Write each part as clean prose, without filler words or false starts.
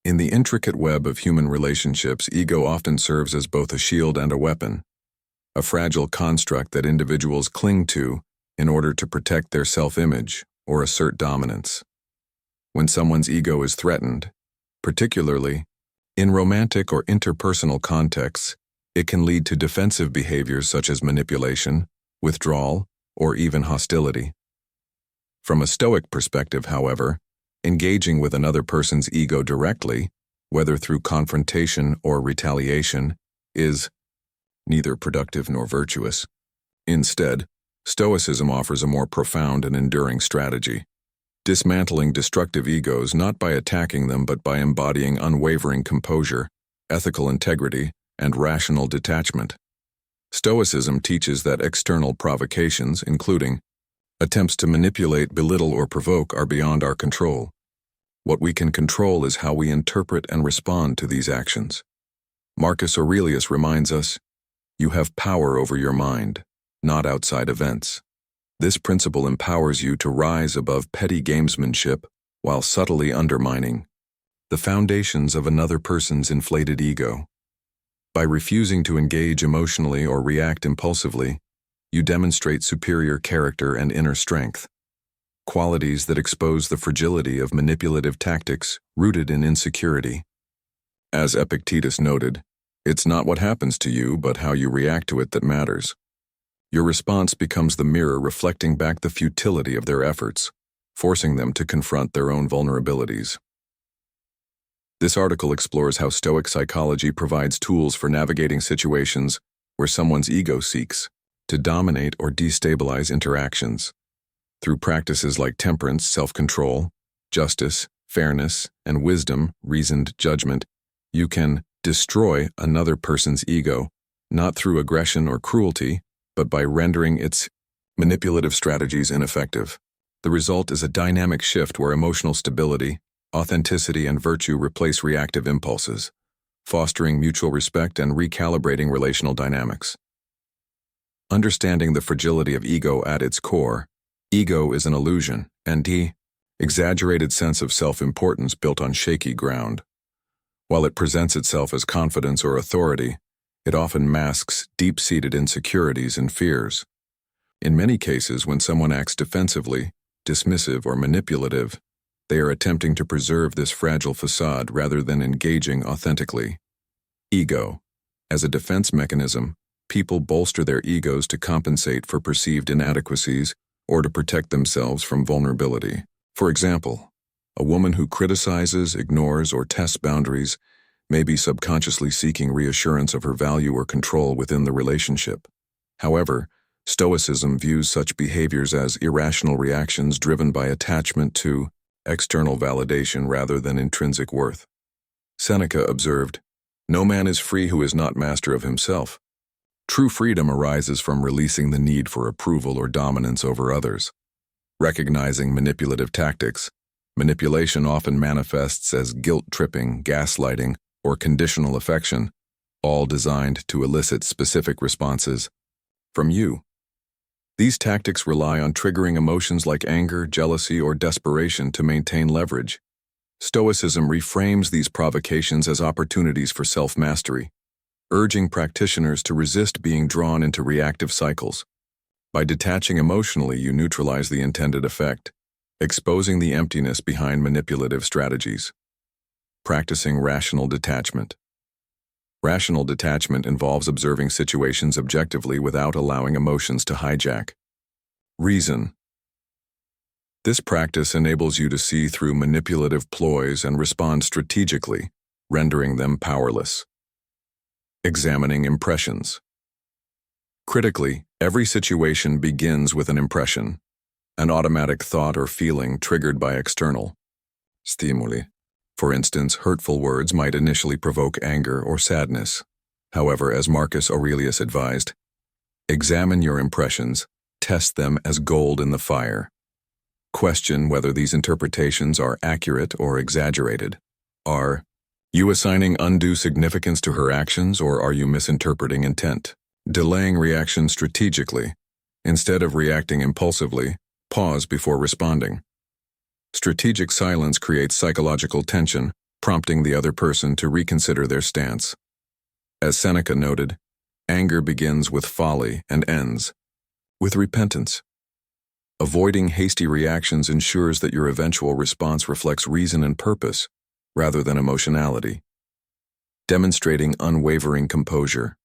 In the intricate web of human relationships, ego often serves as both a shield and a weapon, a fragile construct that individuals cling to in order to protect their self-image or assert dominance. When someone's ego is threatened, particularly in romantic or interpersonal contexts, it can lead to defensive behaviors such as manipulation, withdrawal, or even hostility. From a Stoic perspective, however, engaging with another person's ego directly, whether through confrontation or retaliation, is neither productive nor virtuous. Instead, Stoicism offers a more profound and enduring strategy, dismantling destructive egos not by attacking them but by embodying unwavering composure, ethical integrity, and rational detachment. Stoicism teaches that external provocations, including attempts to manipulate, belittle, or provoke, are beyond our control. What we can control is how we interpret and respond to these actions. Marcus Aurelius reminds us, "You have power over your mind, not outside events." This principle empowers you to rise above petty gamesmanship while subtly undermining the foundations of another person's inflated ego. By refusing to engage emotionally or react impulsively, you demonstrate superior character and inner strength, qualities that expose the fragility of manipulative tactics rooted in insecurity. As Epictetus noted, it's not what happens to you, but how you react to it that matters. Your response becomes the mirror reflecting back the futility of their efforts, forcing them to confront their own vulnerabilities. This article explores how Stoic psychology provides tools for navigating situations where someone's ego seeks to dominate or destabilize interactions. Through practices like temperance, self-control, justice, fairness, and wisdom, reasoned judgment, you can destroy another person's ego, not through aggression or cruelty, but by rendering its manipulative strategies ineffective. The result is a dynamic shift where emotional stability, authenticity, and virtue replace reactive impulses, fostering mutual respect and recalibrating relational dynamics. Understanding the fragility of ego at its core, ego is an illusion, an exaggerated sense of self-importance built on shaky ground. While it presents itself as confidence or authority, it often masks deep-seated insecurities and fears. In many cases, when someone acts defensively, dismissive, or manipulative, they are attempting to preserve this fragile facade rather than engaging authentically. Ego. As a defense mechanism, people bolster their egos to compensate for perceived inadequacies or to protect themselves from vulnerability. For example, a woman who criticizes, ignores, or tests boundaries may be subconsciously seeking reassurance of her value or control within the relationship. However, Stoicism views such behaviors as irrational reactions driven by attachment to external validation rather than intrinsic worth. Seneca observed, "No man is free who is not master of himself." True freedom arises from releasing the need for approval or dominance over others. Recognizing manipulative tactics, manipulation often manifests as guilt-tripping, gaslighting, or conditional affection, all designed to elicit specific responses from you. These tactics rely on triggering emotions like anger, jealousy, or desperation to maintain leverage. Stoicism reframes these provocations as opportunities for self-mastery, urging practitioners to resist being drawn into reactive cycles. By detaching emotionally, you neutralize the intended effect, exposing the emptiness behind manipulative strategies. Practicing rational detachment. Rational detachment involves observing situations objectively without allowing emotions to hijack. Reason. This practice enables you to see through manipulative ploys and respond strategically, rendering them powerless. Examining impressions. Critically, every situation begins with an impression, an automatic thought or feeling triggered by external stimuli. For instance, hurtful words might initially provoke anger or sadness. However, as Marcus Aurelius advised, examine your impressions, test them as gold in the fire. Question whether these interpretations are accurate or exaggerated. Are you assigning undue significance to her actions, or are you misinterpreting intent? Delaying reaction strategically. Instead of reacting impulsively, pause before responding. Strategic silence creates psychological tension, prompting the other person to reconsider their stance. As Seneca noted, anger begins with folly and ends with repentance. Avoiding hasty reactions ensures that your eventual response reflects reason and purpose, rather than emotionality. Demonstrating unwavering composure.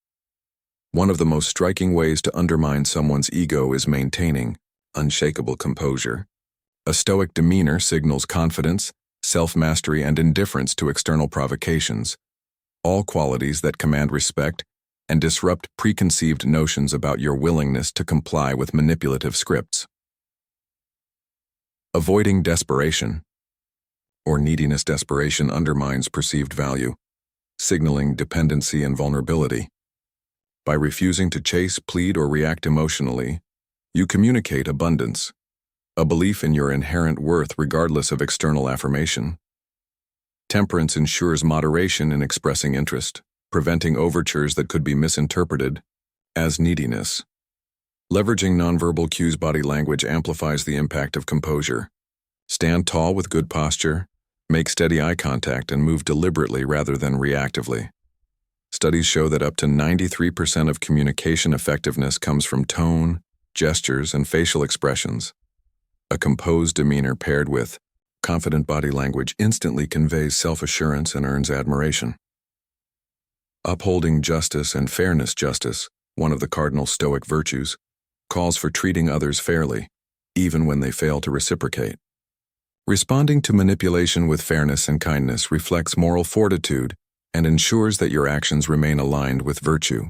One of the most striking ways to undermine someone's ego is maintaining unshakable composure. A stoic demeanor signals confidence, self-mastery, and indifference to external provocations, all qualities that command respect and disrupt preconceived notions about your willingness to comply with manipulative scripts. Avoiding desperation or neediness. Desperation undermines perceived value, signaling dependency and vulnerability. By refusing to chase, plead, or react emotionally, you communicate abundance, a belief in your inherent worth regardless of external affirmation. Temperance ensures moderation in expressing interest, preventing overtures that could be misinterpreted as neediness. Leveraging nonverbal cues. Body language amplifies the impact of composure. Stand tall with good posture, make steady eye contact, and move deliberately rather than reactively. Studies show that up to 93% of communication effectiveness comes from tone, gestures, and facial expressions. A composed demeanor paired with confident body language instantly conveys self-assurance and earns admiration. Upholding justice and fairness. Justice, one of the cardinal Stoic virtues, calls for treating others fairly, even when they fail to reciprocate. Responding to manipulation with fairness and kindness reflects moral fortitude and ensures that your actions remain aligned with virtue.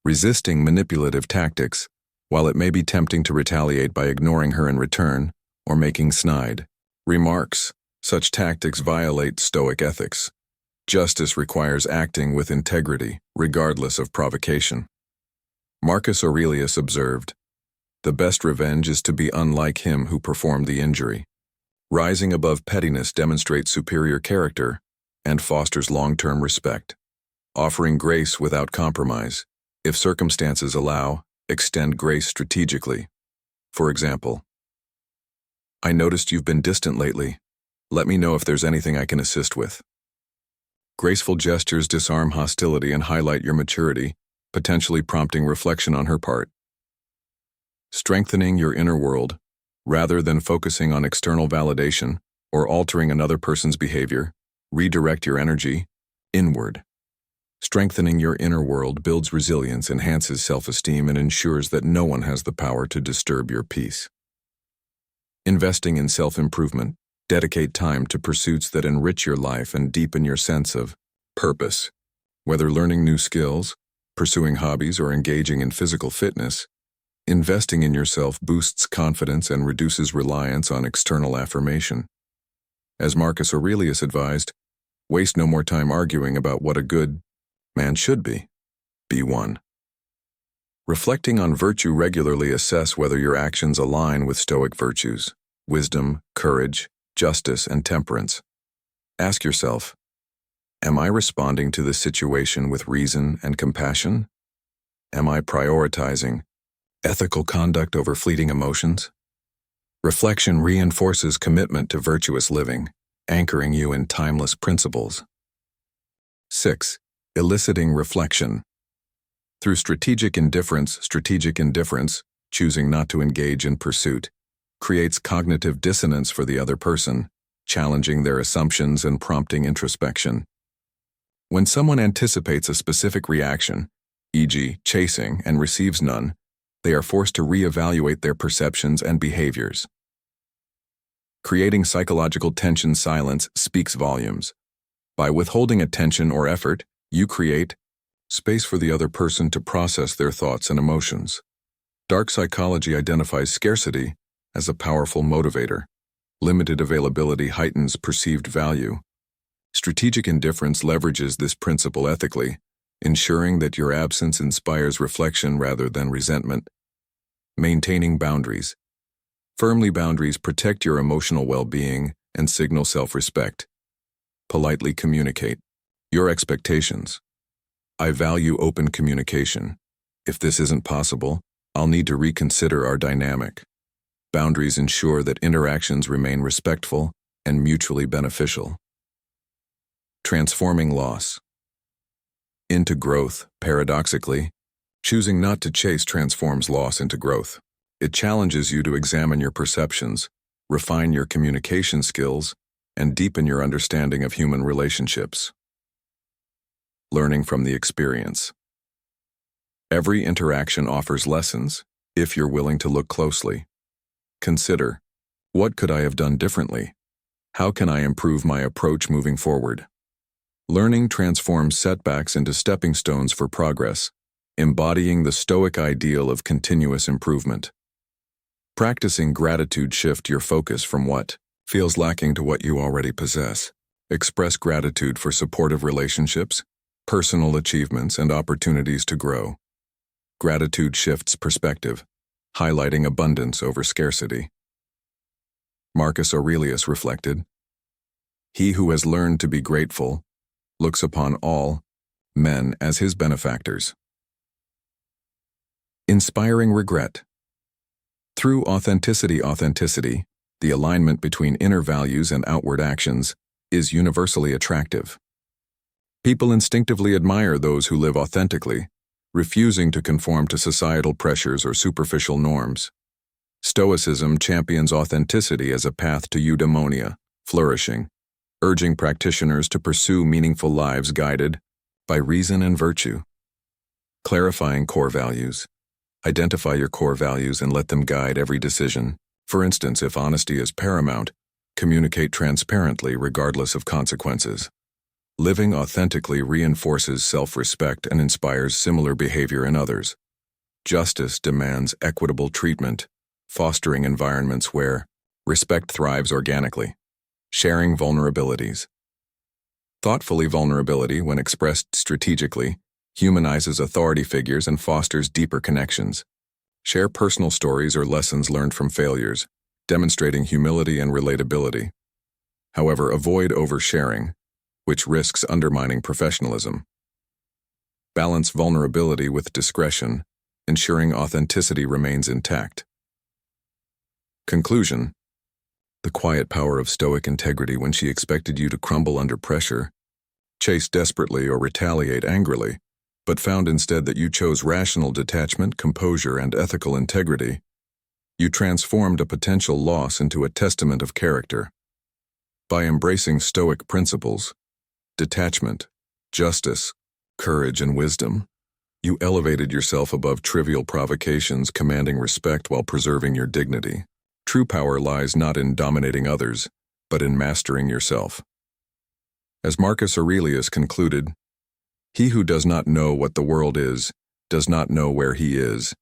Resisting manipulative tactics. While it may be tempting to retaliate by ignoring her in return or making snide remarks, such tactics violate Stoic ethics. Justice requires acting with integrity, regardless of provocation. Marcus Aurelius observed, "The best revenge is to be unlike him who performed the injury." Rising above pettiness demonstrates superior character and fosters long-term respect. Offering grace without compromise. If circumstances allow, extend grace strategically. For example, "I noticed you've been distant lately. Let me know if there's anything I can assist with." Graceful gestures disarm hostility and highlight your maturity, potentially prompting reflection on her part. Strengthening your inner world. Rather than focusing on external validation or altering another person's behavior, redirect your energy inward. Strengthening your inner world builds resilience, enhances self-esteem, and ensures that no one has the power to disturb your peace. Investing in self-improvement. Dedicate time to pursuits that enrich your life and deepen your sense of purpose. Whether learning new skills, pursuing hobbies, or engaging in physical fitness, investing in yourself boosts confidence and reduces reliance on external affirmation. As Marcus Aurelius advised, waste no more time arguing about what a good man should be. Be one. Reflecting on virtue. Regularly assess whether your actions align with Stoic virtues, wisdom, courage, justice, and temperance. Ask yourself, am I responding to this situation with reason and compassion? Am I prioritizing ethical conduct over fleeting emotions? Reflection reinforces commitment to virtuous living, anchoring you in timeless principles. 6. Eliciting reflection. Through strategic indifference, choosing not to engage in pursuit, creates cognitive dissonance for the other person, challenging their assumptions and prompting introspection. When someone anticipates a specific reaction, e.g., chasing, and receives none, they are forced to reevaluate their perceptions and behaviors. Creating psychological tension. Silence speaks volumes. By withholding attention or effort, you create space for the other person to process their thoughts and emotions. Dark psychology identifies scarcity as a powerful motivator. Limited availability heightens perceived value. Strategic indifference leverages this principle ethically, ensuring that your absence inspires reflection rather than resentment. Maintaining boundaries. Firmly, boundaries protect your emotional well-being and signal self-respect. Politely communicate your expectations. I value open communication. If this isn't possible, I'll need to reconsider our dynamic. Boundaries ensure that interactions remain respectful and mutually beneficial. Transforming loss into growth. Paradoxically, choosing not to chase transforms loss into growth. It challenges you to examine your perceptions, refine your communication skills, and deepen your understanding of human relationships. Learning from the experience. Every interaction offers lessons, if you're willing to look closely. Consider, what could I have done differently? How can I improve my approach moving forward? Learning transforms setbacks into stepping stones for progress, embodying the Stoic ideal of continuous improvement. Practicing gratitude shifts your focus from what feels lacking to what you already possess. Express gratitude for supportive relationships, personal achievements, and opportunities to grow. Gratitude shifts perspective, highlighting abundance over scarcity. Marcus Aurelius reflected, "He who has learned to be grateful looks upon all men as his benefactors." Inspiring regret. Through authenticity, the alignment between inner values and outward actions, is universally attractive. People instinctively admire those who live authentically, refusing to conform to societal pressures or superficial norms. Stoicism champions authenticity as a path to eudaimonia, flourishing, urging practitioners to pursue meaningful lives guided by reason and virtue. Clarifying core values. Identify your core values and let them guide every decision. For instance, if honesty is paramount, communicate transparently regardless of consequences. Living authentically reinforces self-respect and inspires similar behavior in others. Justice demands equitable treatment, fostering environments where respect thrives organically. Sharing vulnerabilities. Thoughtfully, vulnerability, when expressed strategically, humanizes authority figures and fosters deeper connections. Share personal stories or lessons learned from failures, demonstrating humility and relatability. However, avoid oversharing, which risks undermining professionalism. Balance vulnerability with discretion, ensuring authenticity remains intact. Conclusion. The quiet power of Stoic integrity when she expected you to crumble under pressure, chase desperately or retaliate angrily, but found instead that you chose rational detachment, composure, and ethical integrity. You transformed a potential loss into a testament of character. By embracing Stoic principles, detachment, justice, courage, and wisdom, you elevated yourself above trivial provocations, commanding respect while preserving your dignity. True power lies not in dominating others, but in mastering yourself. As Marcus Aurelius concluded, "He who does not know what the world is, does not know where he is,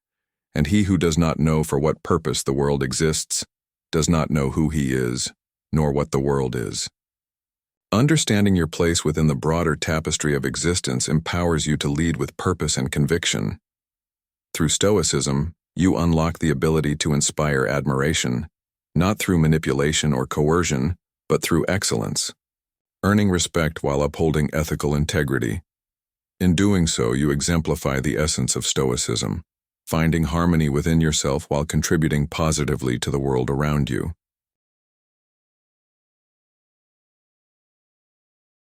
and he who does not know for what purpose the world exists, does not know who he is, nor what the world is." Understanding your place within the broader tapestry of existence empowers you to lead with purpose and conviction. Through Stoicism, you unlock the ability to inspire admiration, not through manipulation or coercion, but through excellence, earning respect while upholding ethical integrity. In doing so, you exemplify the essence of Stoicism, finding harmony within yourself while contributing positively to the world around you.